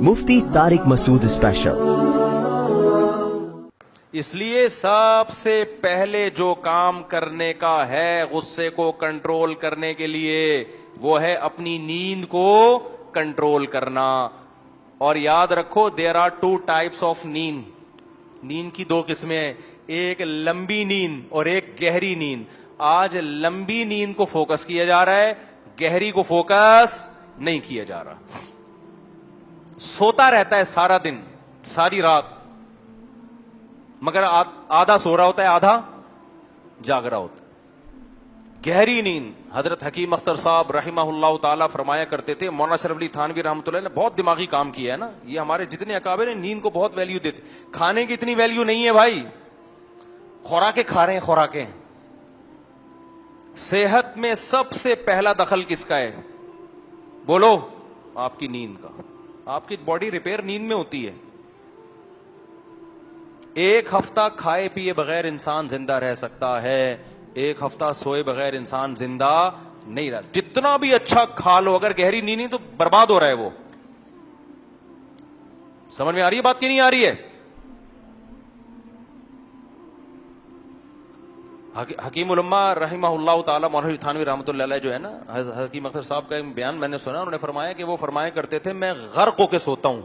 मुफ्ती Tariq Masood special. इसलिए सबसे पहले जो काम करने का है गुस्से को कंट्रोल करने के लिए, वो है अपनी नींद को कंट्रोल करना। और याद रखो, देयर आर 2 टाइप्स ऑफ नींद। नींद की 2 किस्में हैं, एक लंबी नींद और एक गहरी नींद। आज लंबी नींद को फोकस किया जा रहा है, गहरी को फोकस नहीं किया जा रहा। सोता रहता है सारा दिन, सारी रात, मगर आधा सो रहा होता है, आधा जाग रहा होता है। गहरी नींद, हजरत हकीम अख्तर साहब रहिमहुल्लाह ताला फरमाया करते थे, मौलाना शरफ अली थानवी रहमतुल्लाह ने बहुत दिमागी काम किया है ना, ये हमारे जितने अकाबिर हैं नींद को बहुत वैल्यू देते। खाने की इतनी वैल्यू नहीं है भाई, खुराकें खा रहे हैं, खुराकें। सेहत में सबसे पहला दखल किसका है? बोलो, आपकी नींद का। आपकी बॉडी रिपेयर नींद में होती है। 1 हफ्ता खाए पिए बगैर इंसान जिंदा रह सकता है, 1 हफ्ता सोए बगैर इंसान जिंदा नहीं रह। जितना भी अच्छा खा लो, अगर गहरी नींद नहीं तो बर्बाद हो रहा है वो। समझ में आ रही है बात की नहीं आ रही है? हकीम उलम्मा रहिमहुल्लाह ताला मौलाना थानवी रहमतुल्लाह अलैह जो है ना, हकीम अख्तर साहब का एक बयान मैंने सुना, उन्होंने फरमाया कि वो फरमाया करते थे, मैं गर्क होके सोता हूं।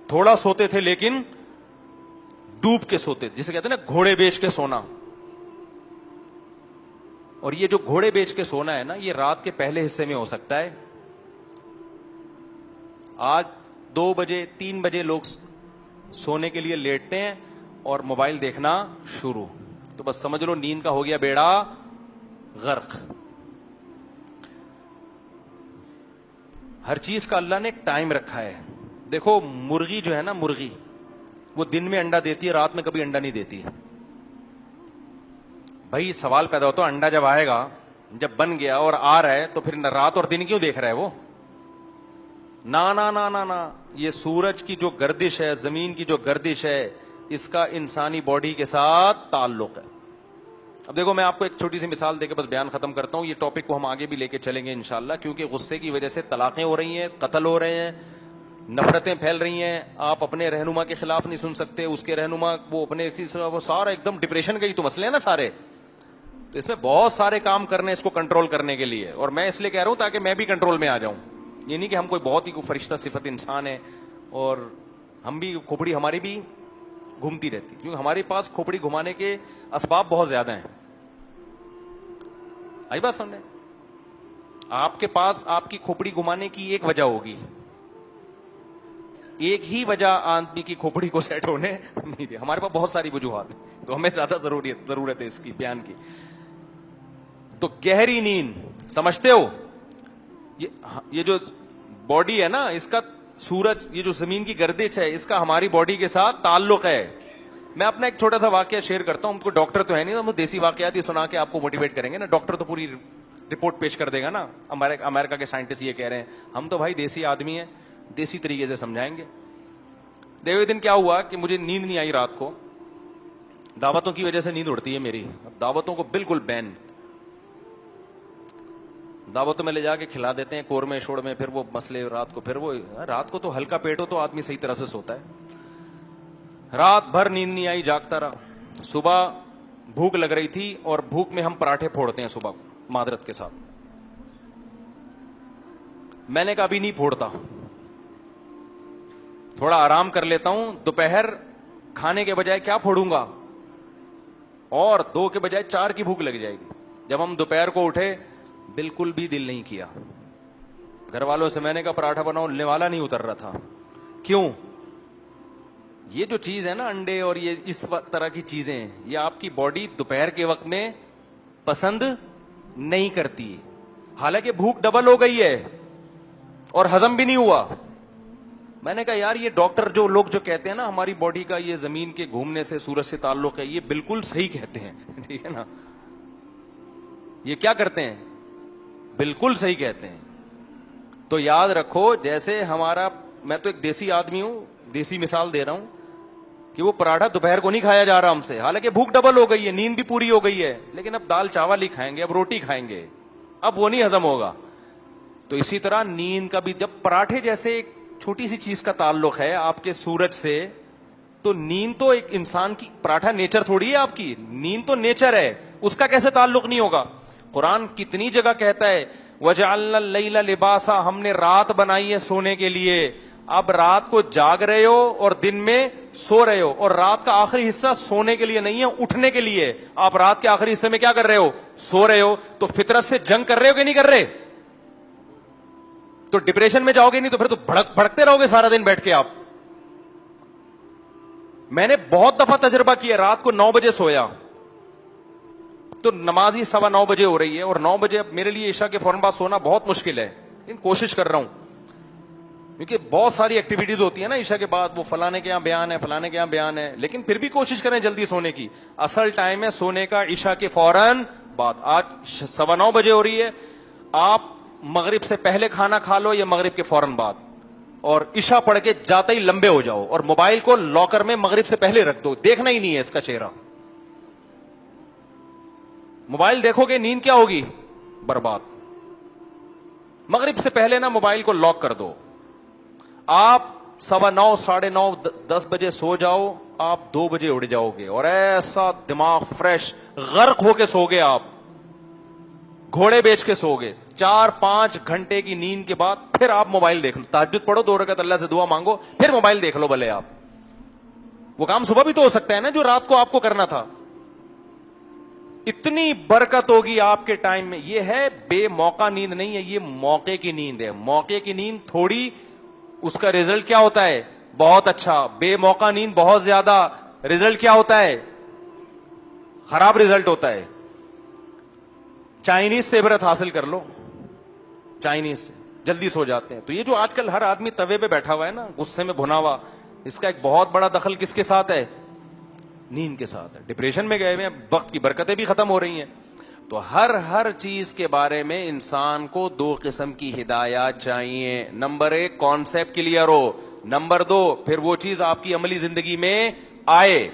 थोड़ा सोते थे लेकिन डूब के सोते थे, जिसे कहते हैं ना घोड़े बेच के सोना। और ये जो घोड़े बेच के सोना है ना, ये रात के पहले हिस्से में हो सकता है। आज 2 बजे 3 बजे लोग सोने के लिए लेटते हैं और मोबाइल देखना शुरू, तो बस समझ लो नींद का हो गया बेड़ा गर्क। हर चीज का अल्लाह ने एक टाइम रखा है। देखो मुर्गी जो है ना, मुर्गी वो दिन में अंडा देती है, रात में कभी अंडा नहीं देती है। भाई सवाल पैदा होता है, अंडा जब आएगा, जब बन गया और आ रहा है, तो फिर रात और दिन क्यों देख रहा है वो? ना ना ना ना ना, ये सूरज की जो गर्दिश है, जमीन की जो गर्दिश है, इसका इंसानी बॉडी के साथ ताल्लुक है। अब देखो, मैं आपको एक छोटी सी मिसाल देकर बस बयान खत्म करता हूं। ये टॉपिक को हम आगे भी लेके चलेंगे इंशाल्लाह, क्योंकि गुस्से की वजह से तलाकें हो रही हैं, कत्ल हो रहे हैं, नफरतें फैल रही हैं। आप अपने रहनुमा के खिलाफ नहीं सुन सकते, उसके रहनुमा वो अपने, वो सारा एकदम डिप्रेशन का ही तो मसले है ना सारे। तो इसमें बहुत सारे काम करने इसको कंट्रोल करने के लिए, और मैं इसलिए कह रहा हूं ताकि मैं भी कंट्रोल में आ जाऊं। ये नहीं कि हम कोई बहुत ही फरिश्ता सिफत इंसान है और हम भी खोपड़ी हमारी भी घूमती रहती, क्योंकि हमारे पास खोपड़ी घुमाने के असबाब बहुत ज्यादा हैं। आई बात समझे? आपके पास आपकी खोपड़ी घुमाने की एक वजह होगी, एक ही वजह आदमी की खोपड़ी को सेट होने नहीं दे। हमारे पास बहुत सारी वजूहात है, तो हमें ज्यादा जरूरत है इसकी बयान की। तो गहरी नींद समझते हो, ये जो बॉडी है ना, इसका सूरज, ये जो जमीन की गर्दिश है, इसका हमारी बॉडी के साथ ताल्लुक है। मैं अपना एक छोटा सा वाकया शेयर करता हूं। हमको डॉक्टर तो है नहीं, हम देसी वाकयात ही सुना के आपको मोटिवेट करेंगे ना। डॉक्टर तो पूरी रिपोर्ट पेश कर देगा ना, अमेरिका के साइंटिस्ट ये कह रहे हैं। हम तो भाई देसी आदमी हैं, देसी तरीके से समझाएंगे। देवे दिन क्या हुआ कि मुझे नींद नहीं आई रात को, दावतों की वजह से नींद उड़ती है मेरी। अब दावतों को बिल्कुल बैन, दावतों में ले जाके खिला देते हैं कोरमे शोड़ में, फिर वो मसले रात को, फिर वो रात को तो हल्का पेट हो तो आदमी सही तरह से सोता है। रात भर नींद नहीं आई, जागता रहा। सुबह भूख लग रही थी और भूख में हम पराठे फोड़ते हैं सुबह मादरत के साथ। मैंने कहा अभी नहीं फोड़ता, थोड़ा आराम कर लेता हूं, दोपहर खाने के बजाय क्या फोड़ूंगा, और 2 के बजाय 4 की भूख लग जाएगी। जब हम दोपहर को उठे, बिल्कुल भी दिल नहीं किया। घर वालों से मैंने कहा पराठा बनाओ, निवाला नहीं उतर रहा था। क्यों? ये जो चीज है ना, अंडे और ये इस तरह की चीजें, ये आपकी बॉडी दोपहर के वक्त में पसंद नहीं करती। हालांकि भूख डबल हो गई है और हजम भी नहीं हुआ। मैंने कहा यार, ये डॉक्टर जो लोग जो कहते हैं ना हमारी बॉडी का ये जमीन के घूमने से, सूरज से ताल्लुक है, ये बिल्कुल सही कहते हैं। ठीक है ना? ये क्या करते हैं? बिल्कुल सही कहते हैं। तो याद रखो, जैसे हमारा, मैं तो एक देसी आदमी हूं, देसी मिसाल दे रहा हूं कि वो पराठा दोपहर को नहीं खाया जा रहा हमसे, हालांकि भूख डबल हो गई है, नींद भी पूरी हो गई है, लेकिन अब दाल चावल ही खाएंगे, अब रोटी खाएंगे, अब वो नहीं हजम होगा। तो इसी तरह नींद का भी, जब पराठे जैसे چھوٹی سی چیز کا تعلق ہے آپ کے سورج سے, تو نیند تو ایک انسان کی پراٹھا نیچر تھوڑی ہے آپ کی, نیند تو نیچر ہے, اس کا کیسے تعلق نہیں ہوگا؟ قرآن کتنی جگہ کہتا ہے وَجَعَلْنَا اللَّيْلَ لِبَاسًا, ہم نے رات بنائی ہے سونے کے لیے. اب رات کو جاگ رہے ہو اور دن میں سو رہے ہو, اور رات کا آخری حصہ سونے کے لیے نہیں ہے, اٹھنے کے لیے. آپ رات کے آخری حصے میں کیا کر رہے ہو؟ سو رہے ہو. تو فطرت سے جنگ کر رہے ہو کہ نہیں کر رہے؟ تو ڈپریشن میں جاؤ گے نہیں تو پھر تو بھڑکتے رہو گے سارا دن بیٹھ کے آپ. میں نے بہت دفعہ تجربہ کیا, رات کو 9 بجے سویا تو نماز ہی 9:15 بجے ہو رہی ہے, اور 9 بجے اب میرے لیے عشاء کے فوراً بعد سونا بہت مشکل ہے, لیکن کوشش کر رہا ہوں کیونکہ بہت ساری ایکٹیویٹیز ہوتی ہیں نا عشاء کے بعد, وہ فلانے کے یہاں بیان ہے, فلانے کے یہاں بیان ہے, لیکن پھر بھی کوشش کریں جلدی سونے کی. اصل ٹائم ہے سونے کا عشاء کے فوراً بعد. آج 9:15 بجے ہو رہی ہے, آپ مغرب سے پہلے کھانا کھا لو یا مغرب کے فوراً بعد, اور عشاء پڑھ کے جاتے ہی لمبے ہو جاؤ, اور موبائل کو لاکر میں مغرب سے پہلے رکھ دو, دیکھنا ہی نہیں ہے اس کا چہرہ. موبائل دیکھو گے نیند کیا ہوگی؟ برباد. مغرب سے پہلے نا موبائل کو لاک کر دو. آپ 9:15, 9:30, 10 بجے سو جاؤ, آپ 2 بجے اڑ جاؤ گے, اور ایسا دماغ فریش, غرق ہو کے سو گے آپ, گھوڑے بیچ کے سو گے. 4-5 گھنٹے کی نیند کے بعد پھر آپ موبائل دیکھ لو, تہجد پڑھو 2 رکعت اللہ سے دعا مانگو, پھر موبائل دیکھ لو بھلے آپ. وہ کام صبح بھی تو ہو سکتا ہے نا جو رات کو آپ کو کرنا تھا. اتنی برکت ہوگی آپ کے ٹائم میں. یہ ہے بے موقع نیند نہیں ہے, یہ موقع کی نیند ہے. موقع کی نیند تھوڑی, اس کا ریزلٹ کیا ہوتا ہے؟ بہت اچھا. بے موقع نیند بہت زیادہ, ریزلٹ کیا ہوتا ہے؟ خراب ریزلٹ ہوتا ہے. چائنیز سے عبرت حاصل کر لو, چائنیز سے جلدی سو جاتے ہیں. تو یہ جو آج کل ہر آدمی توے پہ بیٹھا ہوا ہے نا, غصے میں بھنا ہوا, اس کا ایک بہت بڑا دخل کس کے ساتھ ہے؟ نیند کے ساتھ ہے. ڈپریشن میں گئے ہوئے ہیں, وقت کی برکتیں بھی ختم ہو رہی ہیں. تو ہر چیز کے بارے میں انسان کو 2 قسم کی ہدایات چاہیے. نمبر 1 کانسیپٹ کلیئر ہو, نمبر 2 پھر وہ چیز آپ کی عملی زندگی میں آئے.